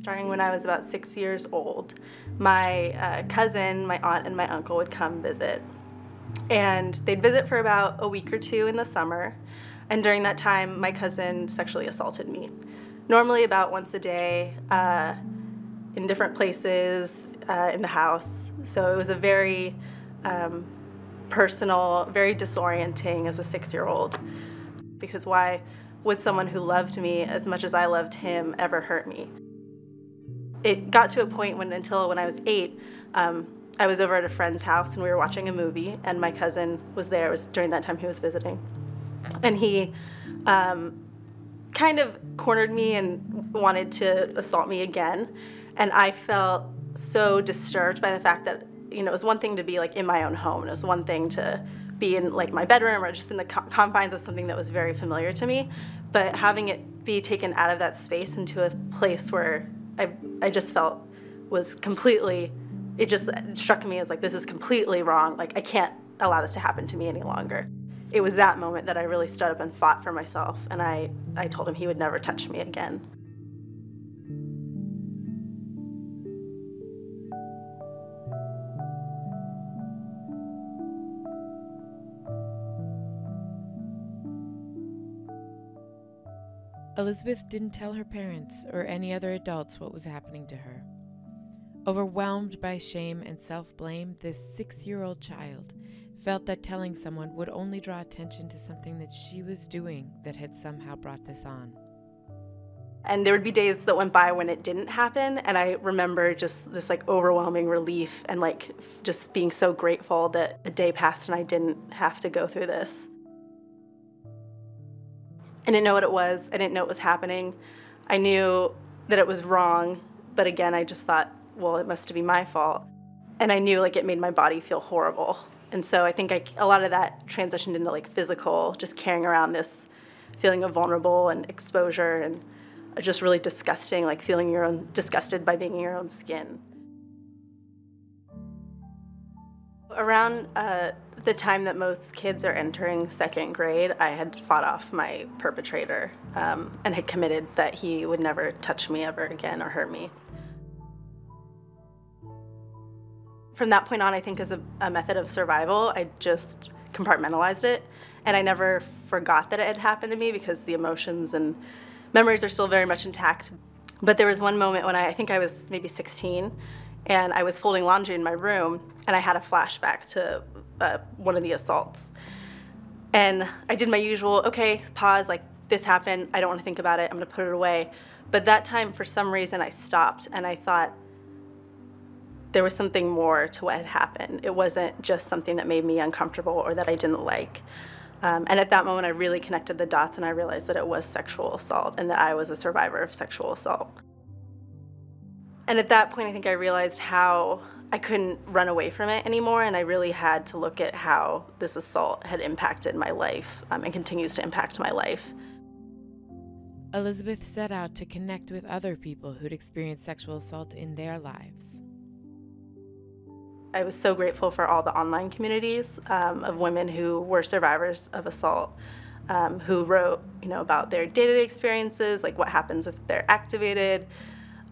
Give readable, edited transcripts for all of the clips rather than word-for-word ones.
Starting when I was about 6 years old, my cousin, my aunt, and my uncle would come visit. And they'd visit for about a week or two in the summer. And during that time, my cousin sexually assaulted me. Normally about once a day, in different places, in the house. So it was a very personal, very disorienting as a 6-year-old. Because why would someone who loved me as much as I loved him ever hurt me? It got to a point until when I was 8, I was over at a friend's house and we were watching a movie, and my cousin was there. It was during that time he was visiting. And he kind of cornered me and wanted to assault me again. And I felt so disturbed by the fact that, it was one thing to be like in my own home. It was one thing to be in like my bedroom or just in the confines of something that was very familiar to me. But having it be taken out of that space into a place where I just felt was completely, it just struck me as like, this is completely wrong. Like, I can't allow this to happen to me any longer. It was that moment that I really stood up and fought for myself, and I told him he would never touch me again. Elizabeth didn't tell her parents or any other adults what was happening to her. Overwhelmed by shame and self-blame, this 6-year-old child felt that telling someone would only draw attention to something that she was doing that had somehow brought this on. And there would be days that went by when it didn't happen, and I remember just this like overwhelming relief and like just being so grateful that a day passed and I didn't have to go through this. I didn't know what it was. I didn't know it was happening. I knew that it was wrong, but again, I just thought, well, it must be my fault. And I knew like it made my body feel horrible. And so I think a lot of that transitioned into like physical, just carrying around this feeling of vulnerable and exposure and just really disgusting, like feeling disgusted by being in your own skin. Around the time that most kids are entering 2nd grade, I had fought off my perpetrator and had committed that he would never touch me ever again or hurt me. From that point on, I think as a method of survival, I just compartmentalized it, and I never forgot that it had happened to me because the emotions and memories are still very much intact. But there was one moment when I think I was maybe 16, and I was folding laundry in my room, and I had a flashback to one of the assaults. And I did my usual, okay, pause, like this happened, I don't want to think about it, I'm going to put it away. But that time, for some reason, I stopped, and I thought there was something more to what had happened. It wasn't just something that made me uncomfortable or that I didn't like. And at that moment, I really connected the dots, and I realized that it was sexual assault and that I was a survivor of sexual assault. And at that point, I think I realized how I couldn't run away from it anymore, and I really had to look at how this assault had impacted my life and continues to impact my life. Elizabeth set out to connect with other people who'd experienced sexual assault in their lives. I was so grateful for all the online communities of women who were survivors of assault, who wrote, about their day-to-day experiences, like what happens if they're activated,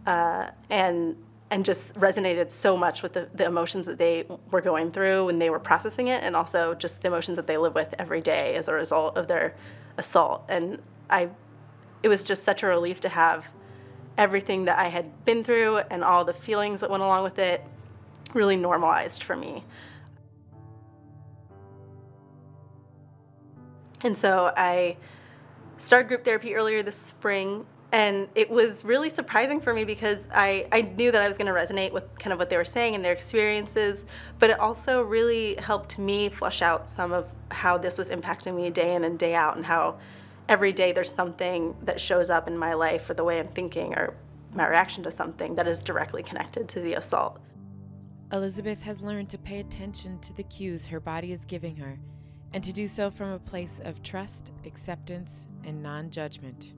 and just resonated so much with the emotions that they were going through when they were processing it, and also just the emotions that they live with every day as a result of their assault. And it was just such a relief to have everything that I had been through and all the feelings that went along with it really normalized for me. And so I started group therapy earlier this spring, and it was really surprising for me because I knew that I was going to resonate with kind of what they were saying and their experiences, but it also really helped me flesh out some of how this was impacting me day in and day out, and how every day there's something that shows up in my life or the way I'm thinking or my reaction to something that is directly connected to the assault. Elizabeth has learned to pay attention to the cues her body is giving her, and to do so from a place of trust, acceptance, and non-judgment.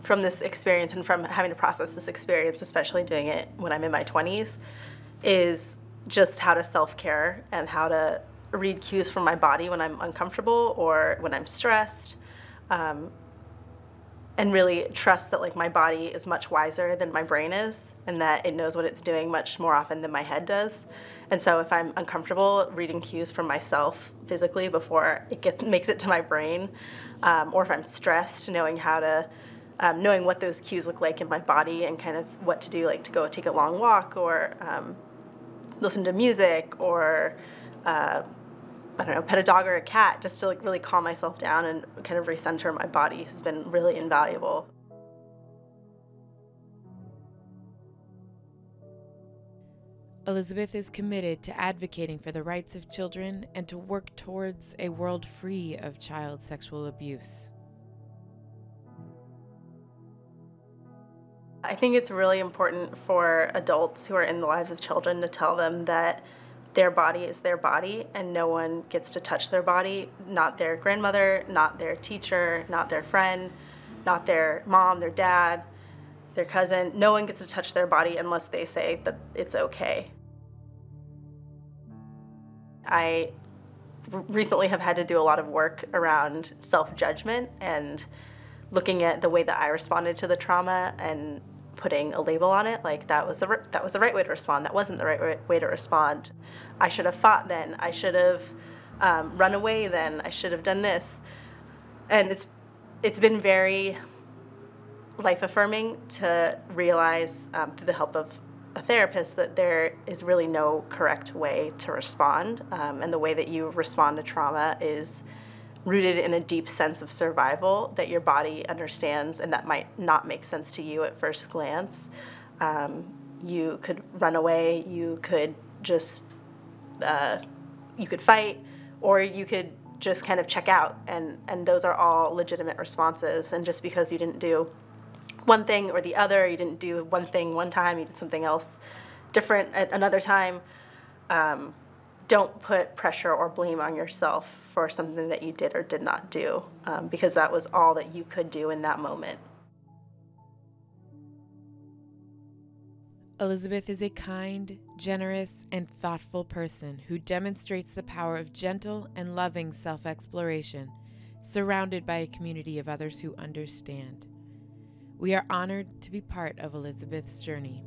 From this experience and from having to process this experience, especially doing it when I'm in my 20s, is just how to self-care and how to read cues from my body when I'm uncomfortable or when I'm stressed. and really trust that like my body is much wiser than my brain is, and that it knows what it's doing much more often than my head does. And so if I'm uncomfortable, reading cues from myself physically before makes it to my brain, or if I'm stressed, knowing how to knowing what those cues look like in my body and kind of what to do, like to go take a long walk, or listen to music, or I don't know, pet a dog or a cat, just to like really calm myself down and kind of recenter my body has been really invaluable. Elizabeth is committed to advocating for the rights of children and to work towards a world free of child sexual abuse. I think it's really important for adults who are in the lives of children to tell them that their body is their body and no one gets to touch their body, not their grandmother, not their teacher, not their friend, not their mom, their dad, their cousin. No one gets to touch their body unless they say that it's okay. I recently have had to do a lot of work around self-judgment and looking at the way that I responded to the trauma and putting a label on it, like that was the right way to respond, that wasn't the right way to respond. I should have fought then, I should have run away then, I should have done this. And it's been very life-affirming to realize through the help of a therapist that there is really no correct way to respond, and the way that you respond to trauma is rooted in a deep sense of survival that your body understands and that might not make sense to you at first glance. You could run away, you could just, you could fight, or you could just kind of check out, and those are all legitimate responses. And just because you didn't do one thing or the other, you didn't do one thing one time, you did something else different at another time, don't put pressure or blame on yourself for something that you did or did not do, because that was all that you could do in that moment. Elizabeth is a kind, generous, and thoughtful person who demonstrates the power of gentle and loving self-exploration, surrounded by a community of others who understand. We are honored to be part of Elizabeth's journey.